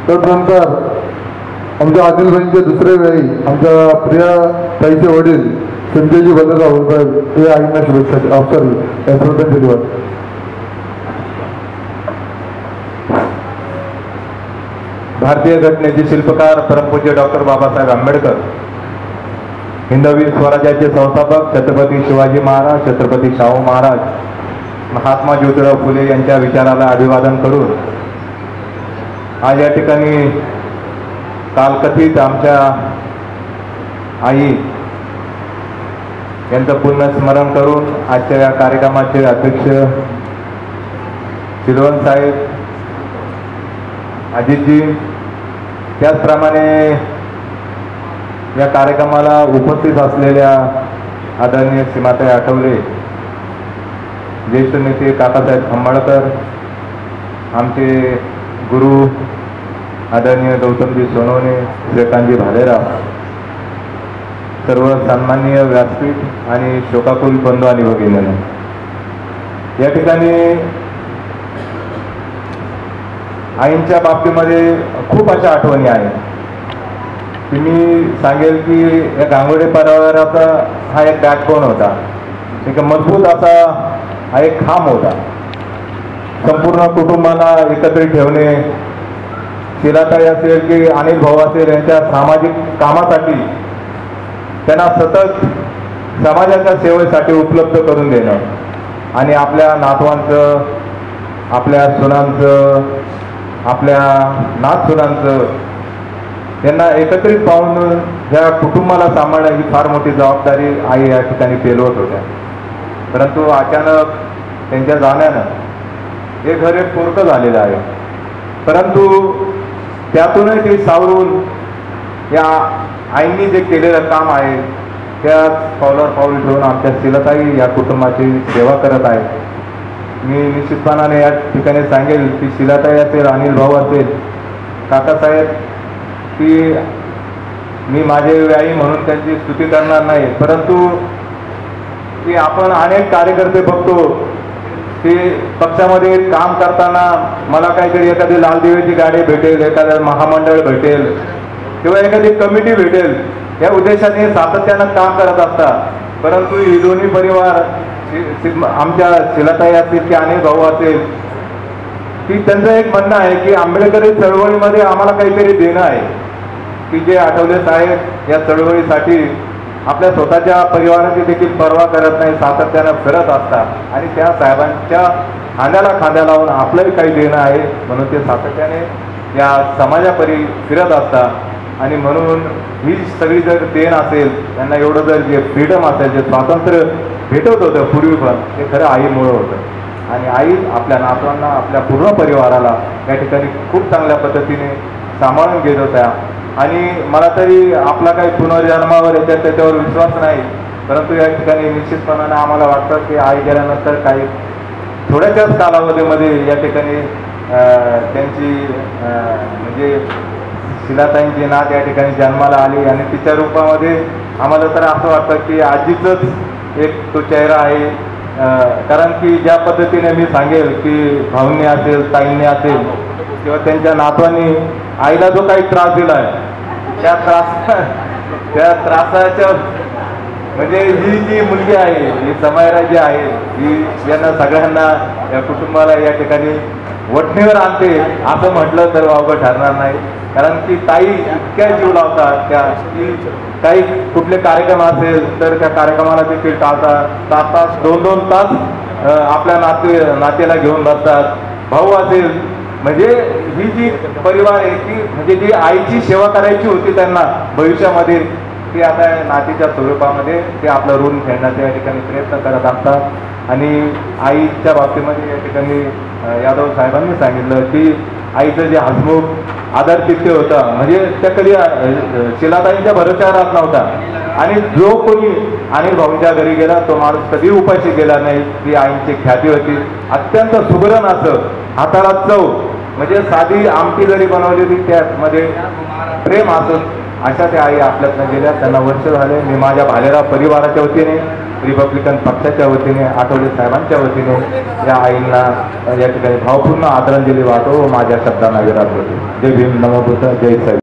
तदनंतर आमच्या अनिलभाईंचे दुसरे वेळी आमच्या प्रिया ताईचे वडील संजयजी भद्रराव साहेब हे आईंना शुभेच्छा या श्रद्धांजलीवर. भारतीय घटनेचे शिल्पकार परमपूज्य डॉक्टर बाबासाहेब आंबेडकर, हिंदवी स्वराज्याचे संस्थापक छत्रपती शिवाजी महाराज, छत्रपती शाहू महाराज, महात्मा ज्योतिराव फुले यांच्या विचाराला अभिवादन करून आज या ठिकाणी कालकथित आमच्या आई यांचं पुण्यस्मरण करून आजच्या या कार्यक्रमाचे अध्यक्ष शिलवंत साहेब, अजितजी, त्याचप्रमाणे या कार्यक्रमाला उपस्थित असलेल्या आदरणीय सीमाताई आठवले, ज्येष्ठ नेते काकासाहेब खंबाळकर, आमचे गुरु आदरणीय गौतमजी सोनवणे, श्रीकांतजी भालेराव, सर्व सन्माननीय व्यासपीठ आणि शोकाकुल बंधू आणि भगिनींनो, या ठिकाणी आईंच्या बाबतीमध्ये खूप अशा आठवणी आहेत की मी सांगेल की या गांगुडे परिवाराचा हा एक बॅकबोन होता, एक मजबूत असा हा एक खांब होता. संपूर्ण कुटुंबाला एकत्रित ठेवणे, शिलाताई असेल की अनिल भाऊ असेल यांच्या सामाजिक कामासाठी त्यांना सतत समाजाच्या सेवेसाठी उपलब्ध करून देणं आणि आपल्या नातवांचं, आपल्या सुनांचं, आपल्या नातसुनांचं त्यांना एकत्रित पाहून ह्या कुटुंबाला सांभाळणं ही फार मोठी जबाबदारी आई या ठिकाणी पेलवत होत्या. परंतु अचानक त्यांच्या जाण्यानं हे घर एक पोरकं झालेलं आहे. परंतु त्यातूनही ते सावरून या आईंनी जे केलेलं काम आहे त्या पावलावर पाऊल ठेवून आमच्या शिलाताई या कुटुंबाची सेवा करत आहे. मी निश्चितपणाने या ठिकाणी सांगेल की शिलाताई असेल, अनिल भाऊ असेल, काकासाहेब, की मी माझे आई म्हणून त्यांची स्तुती करणार नाही, परंतु की आपण अनेक कार्यकर्ते बघतो की पक्षामध्ये काम करताना मला काहीतरी एखादी लाल दिव्याची गाडी भेटेल, एखादं महामंडळ भेटेल किंवा एखादी कमिटी भेटेल या उद्देशाने सातत्यानं काम करत असतात. परंतु ही दोन्ही परिवार आमच्या शिलाताई असतील की अनिल भाऊ असेल की त्यांचं एक म्हणणं आहे की आंबेडकरी चळवळीमध्ये आम्हाला काहीतरी देणं आहे, की जे आठवले साहेब या चळवळीसाठी आपल्या स्वतःच्या परिवाराची देखील पर्वा करत नाही, सातत्यानं फिरत असतात आणि त्या साहेबांच्या खांद्याला खांद्या लावून आपलंही काही देणं आहे म्हणून ते सातत्याने या समाजापरी फिरत असतात. आणि म्हणून ही सगळी जर देण असेल, त्यांना एवढं जर जे फ्रीडम असेल, जे स्वातंत्र्य भेटत होतं पूर्वी, पण ते खरं आईमुळं होतं. आणि आई आपल्या नातवांना, आपल्या पूर्ण परिवाराला या ठिकाणी खूप चांगल्या पद्धतीने सांभाळून घेत होत्या. आणि मला तरी आपला काही पुनर्जन्मावर येतात त्याच्यावर विश्वास नाही, परंतु या ठिकाणी निश्चितपणाने आम्हाला वाटतं की आई गेल्यानंतर काही थोड्याच्याच कालावधीमध्ये या ठिकाणी त्यांची म्हणजे शिलाताईंची नात या ठिकाणी जन्माला आली आणि तिच्या रूपामध्ये आम्हाला तर असं वाटतं की आजीचंच एक तो चेहरा आहे. कारण की ज्या पद्धतीने मी सांगेल की भाऊंनी असेल, ताईंनी असेल किंवा त्यांच्या नातवांनी आईला जो काही त्रास दिला आहे त्या त्रासाच्या म्हणजे ही जी मुलगी आहे, ही समायरा जी आहे, ही यांना सगळ्यांना या कुटुंबाला या ठिकाणी वठणीवर आणते असं म्हटलं तर वावगं ठरणार नाही. कारण की ताई इतक्या जीव लावतात त्या की काही कुठले कार्यक्रम असेल तर त्या कार्यक्रमाला देखील टाळतात, 7 तास 2-2 तास आपल्या नातेला घेऊन बसतात. भाऊ असेल म्हणजे ही जी परिवार आहे की म्हणजे जी आईची सेवा करायची होती त्यांना भविष्यामध्ये, ती आता नातीच्या स्वरूपामध्ये ते आपलं ऋण फेडण्याचा या ठिकाणी प्रयत्न करत असतात. आणि आईच्या बाबतीमध्ये या ठिकाणी यादव साहेबांनी सांगितलं की आईचं जे हसमुख आदरतिथ्य होतं म्हणजे त्या कधी शिलाताईंच्या भरोश्यावर राहत नव्हता. आणि जो कोणी अनिल भाऊंच्या घरी गेला तो माणूस कधी उपाशी गेला नाही. ती आईंची ख्याती होती. अत्यंत सुगरण असं हाताला चव, म्हणजे साधी आमटी जरी बनवलेली त्यामध्ये प्रेम असत, अशा त्या आई आपल्यातनं गेल्या. त्यांना वर्ष झाले. मी माझ्या भालेराव परिवाराच्या वतीने रिपब्लिकन पक्षाच्या वतीने, आठवले साहेबांच्या वतीने या आईंना या ठिकाणी भावपूर्ण आदरांजली वाहतो व माझ्या शब्दांना विराम देतो. जय भीम, नमो बुद्ध, जय साई.